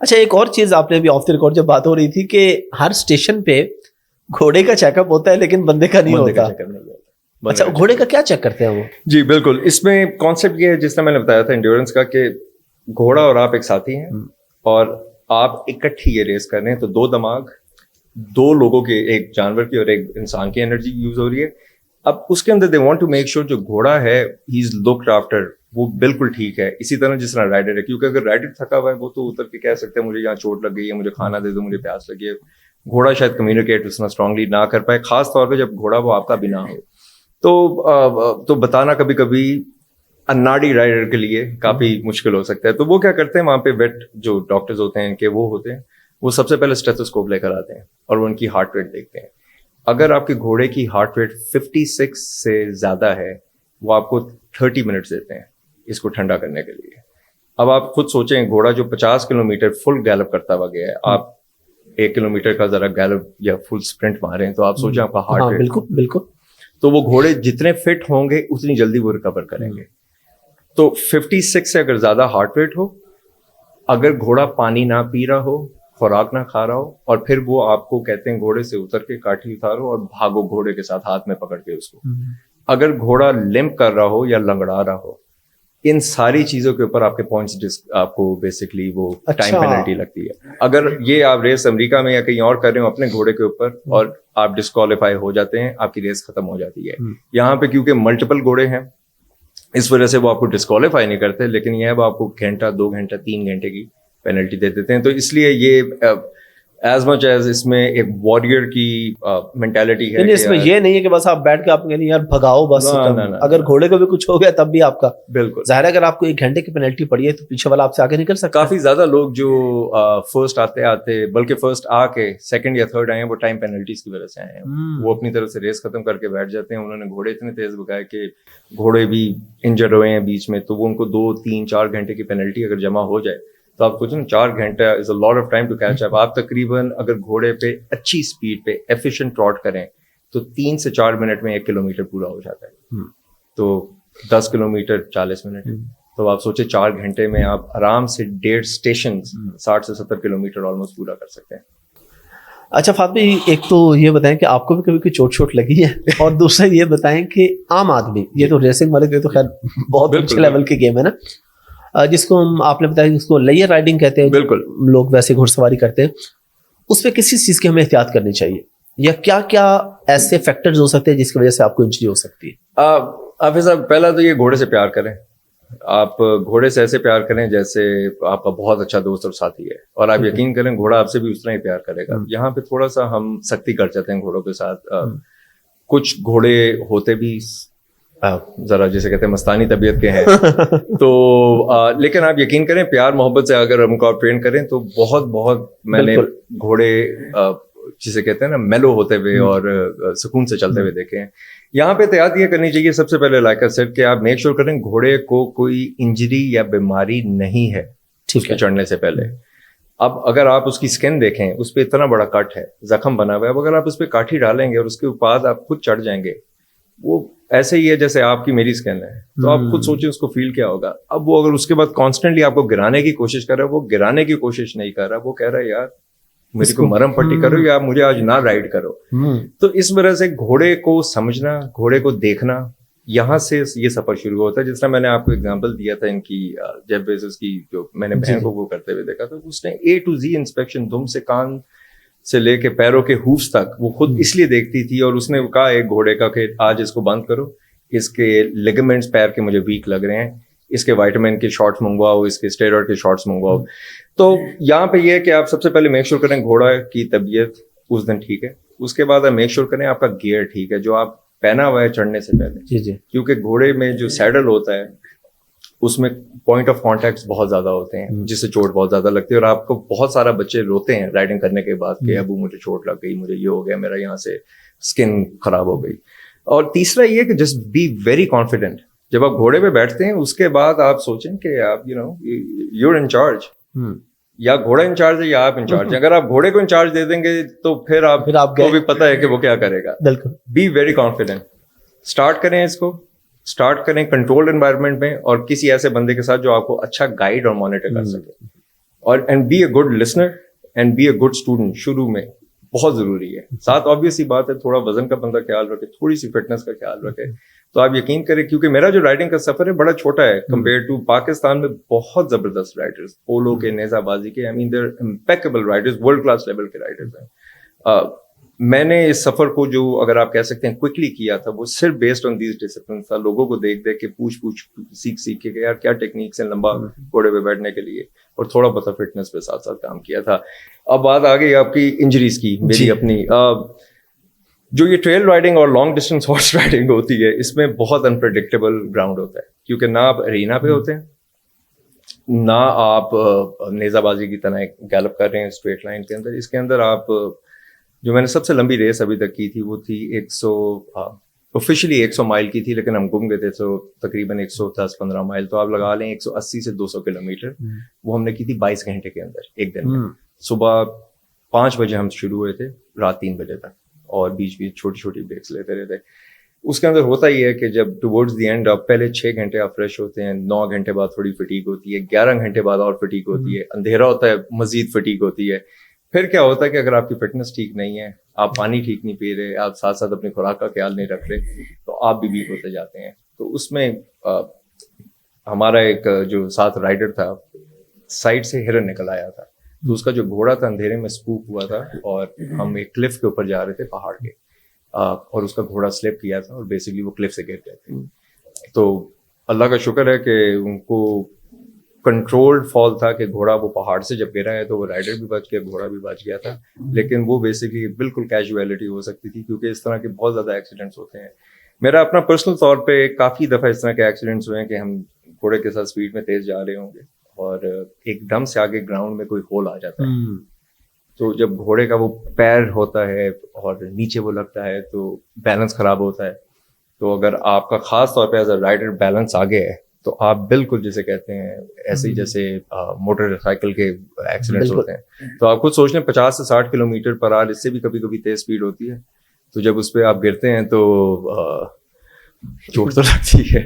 اچھا ایک اور چیز آپ نے ابھی آف دی ریکارڈ جب بات ہو رہی تھی کہ ہر اسٹیشن پہ گھوڑے کا چیک اپ ہوتا ہے لیکن بندے کا نہیں ہوتا. اچھا گھوڑے کا کیا چیک کرتے ہیں وہ؟ جی بالکل, اس میں کانسیپٹ یہ ہے جس طرح میں نے بتایا تھا انڈیورنس کا, کہ گھوڑا اور آپ ایک ساتھی ہیں اور آپ اکٹھی یہ ریس کر رہے ہیں, تو دو دماغ, دو لوگوں کے, ایک جانور کی اور ایک انسان کی انرجی یوز ہو رہی ہے. اب اس کے اندر they want to make sure جو گھوڑا ہے ہی از لکڈ آفٹر, وہ بالکل ٹھیک ہے. اسی طرح جس طرح رائڈر ہے, کیونکہ اگر رائڈر تھکا ہوا ہے وہ تو اتر کے کہہ سکتے ہیں مجھے یہاں چوٹ لگ گئی ہے, مجھے کھانا دے دو, مجھے پیاس لگی ہے. گھوڑا شاید کمیونیکیٹ اتنا اسٹرانگلی نہ کر پائے, خاص طور پہ جب گھوڑا وہ آپ کا بھی نہ ہو. تو بتانا کبھی کبھی اناڑی رائڈر کے لیے کافی مشکل ہو سکتا ہے. تو وہ کیا کرتے ہیں وہاں پہ ویٹ جو ڈاکٹرز ہوتے ہیں کہ وہ ہوتے ہیں, وہ سب سے پہلے اسٹیتھوسکوپ لے کر آتے ہیں اور وہ ان کی ہارٹ ریٹ دیکھتے ہیں. اگر آپ کے گھوڑے کی ہارٹ ریٹ 56 سے زیادہ ہے, وہ آپ کو 30 منٹس دیتے ہیں اس کو ٹھنڈا کرنے کے لیے. اب آپ خود سوچیں, گھوڑا جو 50 کلومیٹر فل گیلپ کرتا ہوا گیا ہے, آپ 1 کلومیٹر کا ذرا گیلپ یا فل اسپرنٹ مارے ہیں, تو آپ سوچیں آپ کا ہارٹ ریٹ. بالکل بالکل. تو وہ گھوڑے جتنے فٹ ہوں گے اتنی جلدی وہ ریکور کریں گے. تو 56 سے اگر زیادہ ہارٹ ریٹ ہو, اگر گھوڑا پانی نہ پی رہا ہو, خوراک نہ کھا رہا ہو, اور پھر وہ آپ کو کہتے ہیں گھوڑے سے اتر کے کاٹھی اتارو اور بھاگو گھوڑے کے ساتھ ہاتھ میں پکڑ کے اس کو. اگر گھوڑا لمپ کر رہا ہو یا لنگڑا رہا ہو, ان ساری چیزوں کے اوپر آپ کے پوائنٹس آپ کو بیسکلی وہ ٹائم پینلٹی لگتی ہے. اگر یہ آپ ریس امریکہ میں یا کہیں اور کر رہے ہو اپنے گھوڑے کے اوپر اور آپ ڈسکوالیفائی ہو جاتے ہیں, آپ کی ریس ختم ہو جاتی ہے. یہاں پہ کیونکہ ملٹیپل گھوڑے ہیں اس وجہ سے وہ آپ کو ڈسکوالیفائی نہیں کرتے, لیکن یہ وہ آپ کو گھنٹہ 2 گھنٹہ 3 گھنٹے کی پینلٹی دے دیتے ہیں. تو اس لیے یہ ایز مچ ایز اس میں ایک وارریئر کی مینٹالٹی ہے. اس میں یہ نہیں ہے کہ بس آپ بیٹھ کے آپ کہیں یار بھگاؤ بس, اگر گھوڑے کو بھی کچھ ہو گیا تب بھی آپ کا بالکل ظاہر ہے. اگر آپ کو 1 گھنٹے کی پینلٹی پڑی ہے تو پیچھے والا آپ سے آگے نکل سکتا. کافی زیادہ لوگ جو فرسٹ آتے بلکہ فرسٹ آ کے سیکنڈ یا تھرڈ آئے ہیں, وہ ٹائم پینلٹیز کی وجہ سے آئے ہیں. وہ اپنی طرف سے ریس ختم کر کے بیٹھ جاتے ہیں. انہوں نے گھوڑے اتنے تیز بگائے کہ گھوڑے بھی انجر ہوئے ہیں بیچ میں, تو وہ ان کو 2 3 4 گھنٹے کی پینلٹی اگر جمع ہو جائے تو آپ سوچیں 4 گھنٹہ is a lot of time to catch up. آپ تقریباً اگر گھوڑے پہ اچھی اسپیڈ پہ ایفیشینٹ ٹراٹ کریں تو 3 سے 4 منٹ میں 1 کلومیٹر پورا ہو جاتا ہے. تو 10 کلومیٹر 40 منٹ. تو آپ سوچیں 4 گھنٹے میں آپ آرام سے 1.5 اسٹیشن 60 سے 70 کلومیٹر آلموسٹ پورا کر سکتے ہیں. اچھا فاطمی, ایک تو یہ بتائیں کہ آپ کو بھی کبھی کوئی چوٹ لگی ہے, اور دوسرا یہ بتائیں کہ عام آدمی, یہ تو ریسنگ والے کے تو خیر بہت اچھے لیول کی گیم ہے نا, جس کو آپ نے بتایا اس کو لیئر رائڈنگ کہتے ہیں, بالکل لوگ ویسے گھڑ سواری کرتے ہیں, اس پہ کسی چیز کی ہمیں احتیاط کرنی چاہیے, یا کیا کیا ایسے فیکٹرز ہو سکتے ہیں جس کی وجہ سے آپ کو انجری ہو سکتی ہے؟ حافظ صاحب, پہلا تو یہ گھوڑے سے پیار کریں. آپ گھوڑے سے ایسے پیار کریں جیسے آپ کا بہت اچھا دوست اور ساتھی ہے, اور آپ یقین کریں گھوڑا آپ سے بھی اس طرح ہی پیار کرے گا. یہاں پہ تھوڑا سا ہم سختی کر جاتے ہیں گھوڑوں کے ساتھ. کچھ گھوڑے ہوتے بھی ذرا جیسے کہتے ہیں مستانی طبیعت کے ہیں, تو لیکن آپ یقین کریں پیار محبت سے اگر ہم کو آپ ٹرین کریں تو بہت میں نے گھوڑے جسے کہتے ہیں نا میلو ہوتے ہوئے اور سکون سے چلتے ہوئے دیکھے ہیں. یہاں پہ احتیاط یہ کرنی چاہیے سب سے پہلے لائک سیٹ کہ آپ میک شیور کریں گھوڑے کو کوئی انجری یا بیماری نہیں ہے اس پہ چڑھنے سے پہلے. اب اگر آپ اس کی اسکن دیکھیں, اس پہ اتنا بڑا کٹ ہے, زخم بنا ہوا ہے, اب اگر آپ اس پہ کاٹھی ڈالیں گے اور اس کے بعد آپ خود چڑھ جائیں گے, وہ ایسے ہی ہے جیسے آپ کی میری اسکن ہے, تو آپ خود سوچیں اس کو فیل کیا ہوگا. اب وہ اگر اس کے بعد کانسٹنٹلی آپ کو گرانے کی کوشش کر رہا ہے, وہ گرانے کی کوشش نہیں کر رہا, وہ کہہ رہا ہے یار میری کو مرم پٹی کرو یا مجھے آج نہ رائڈ کرو. تو اس وجہ سے گھوڑے کو سمجھنا, گھوڑے کو دیکھنا, یہاں سے یہ سفر شروع ہوتا ہے. جس طرح میں نے آپ کو اگزامپل دیا تھا ان کی جیف بیزوس کی, جو میں نے بہن کو وہ کرتے ہوئے دیکھا تھا, اس نے A to Z انسپیکشن دم سے کان سے لے کے پیروں کے ہوفس تک وہ خود اس لیے دیکھتی تھی, اور اس نے کہا ایک گھوڑے کا کہ آج اس کو بند کرو, اس کے لیگمنٹس پیر کے مجھے ویک لگ رہے ہیں, اس کے وائٹامن کے شارٹس منگواؤ, اس کے اسٹیرائڈ کے شارٹس منگواؤ. تو یہاں پہ یہ ہے کہ آپ سب سے پہلے میک شیور کریں گھوڑا کی طبیعت اس دن ٹھیک ہے. اس کے بعد آپ میک شیور کریں آپ کا گیئر ٹھیک ہے جو آپ پہنا ہوا ہے چڑھنے سے پہلے. جی کیونکہ گھوڑے میں جو سیڈل ہوتا ہے اس میں پوائنٹ آف کانٹیکٹ بہت زیادہ ہوتے ہیں, جس سے چوٹ بہت زیادہ لگتی ہے, اور آپ کو بہت سارا بچے روتے ہیں رائڈنگ کرنے کے بعد کہ ابو مجھے چوٹ لگ گئی, مجھے یہ ہو گیا, میرا یہاں سے اسکن خراب ہو گئی. اور تیسرا یہ کہ جسٹ بی ویری کانفیڈنٹ. جب آپ گھوڑے پہ بیٹھتے ہیں اس کے بعد آپ سوچیں کہ آپ یو ان چارج, یا گھوڑا انچارج ہے یا آپ انچارج ہیں. اگر آپ گھوڑے کو انچارج دے دیں گے تو پھر آپ کو بھی پتہ ہے کہ وہ کیا کرے گا. بالکل. Be very confident. اسٹارٹ کریں اس کو, اسٹارٹ کریں کنٹرولڈ انوائرمنٹ میں, اور کسی ایسے بندے کے ساتھ جو آپ کو اچھا گائیڈ اور مانیٹر کر سکے. اور and be a good listener and be a good student شروع میں بہت ضروری ہے. ساتھ آبویس سی بات ہے تھوڑا وزن کا بندہ خیال رکھے, تھوڑی سی فٹنس کا خیال رکھے, تو آپ یقین کریں کیونکہ میرا جو رائڈنگ کا سفر ہے بڑا چھوٹا ہے کمپیئر ٹو پاکستان میں بہت زبردست رائڈرز, پولو کے, نیزہ بازی کے, آئی مین دیر امپیکیبل رائڈرز, ورلڈ کلاس لیول کے رائڈرز ہیں. میں نے اس سفر کو جو اگر آپ کہہ سکتے ہیں کوئکلی کیا تھا وہ صرف بیسڈ آن دیز ڈسپلنس تھا, لوگوں کو دیکھ کے پوچھ سیکھ کے کہ یار کیا ٹیکنیکس ہیں لمبا گھوڑے پہ بیٹھنے کے لیے, اور تھوڑا بہت فٹنس پہ ساتھ ساتھ کام کیا تھا. اب بات آ گئی آپ کی انجریز کی. میری اپنی جو یہ ٹریل رائڈنگ اور لانگ ڈسٹینس ہارس رائڈنگ ہوتی ہے اس میں بہت انپریڈکٹیبل گراؤنڈ ہوتا ہے, کیونکہ نہ آپ ارینا پہ ہوتے ہیں, نہ آپ نیزہ بازی کی طرح گیلپ کر رہے ہیں اسٹریٹ لائن کے اندر. اس کے اندر آپ جو میں نے سب سے لمبی ریس ابھی تک کی تھی وہ تھی 100 مائل کی تھی, لیکن ہم گم گئے تھے تو تقریباً 110-15 مائل, تو آپ لگا لیں 180 سے 200 کلومیٹر. وہ ہم نے کی تھی 22 گھنٹے کے اندر ایک دن میں. صبح 5 بجے ہم شروع ہوئے تھے رات 3 بجے تک, اور بیچ چھوٹی چھوٹی بریکس لیتے رہتے. اس کے اندر ہوتا ہی ہے کہ جب ٹوورڈز دی اینڈ آپ پہلے 6 گھنٹے آپ فریش ہوتے ہیں, 9 گھنٹے بعد تھوڑی فٹیگ ہوتی ہے, 11 گھنٹے بعد اور فٹیگ ہوتی ہے, اندھیرا ہوتا ہے مزید فٹیگ ہوتی ہے. پھر کیا ہوتا ہے کہ اگر آپ کی فٹنس ٹھیک نہیں ہے, آپ پانی ٹھیک نہیں پی رہے, آپ ساتھ ساتھ اپنی خوراک کا خیال نہیں رکھ رہے, تو آپ بھی ویک ہوتے جاتے ہیں. تو اس میں ہمارا ایک جو ساتھ رائڈر تھا سائڈ سے ہرن نکل آیا تھا, تو اس کا جو گھوڑا تھا اندھیرے میں اسپوک ہوا تھا, اور ہم ایک کلف کے اوپر جا رہے تھے پہاڑ کے, اور اس کا گھوڑا سلپ کیا تھا اور بیسکلی وہ کلف سے گر گئے تھے. تو اللہ کا شکر ہے کہ ان کو کنٹرولڈ فال تھا کہ گھوڑا وہ پہاڑ سے جب گرا ہے تو وہ رائڈر بھی بچ گیا, گھوڑا بھی بچ گیا تھا, لیکن وہ بیسکلی بالکل کیجویلٹی ہو سکتی تھی, کیونکہ اس طرح کے بہت زیادہ ایکسیڈنٹس ہوتے ہیں. میرا اپنا پرسنل طور پہ کافی دفعہ اس طرح کے ایکسیڈنٹس ہوئے ہیں کہ ہم گھوڑے کے ساتھ اسپیڈ میں تیز جا رہے ہوں گے اور ایک دم سے آگے گراؤنڈ میں کوئی ہول آ جاتا ہے, تو جب گھوڑے کا وہ پیر ہوتا ہے اور نیچے وہ لگتا ہے تو بیلنس خراب ہوتا ہے. تو اگر آپ کا خاص طور پہ ایز اے رائڈر بیلنس آگے ہے تو آپ بالکل جسے کہتے ہیں ایسے ہی جیسے موٹر سائیکل کے ایکسیڈنٹس ہوتے ہیں, تو آپ خود سوچ لیں 50 سے 60 کلومیٹر پر آور, اس سے بھی کبھی کبھی تیز اسپیڈ ہوتی ہے, تو جب اس پہ آپ گرتے ہیں تو چوٹ تو لگتی ہے.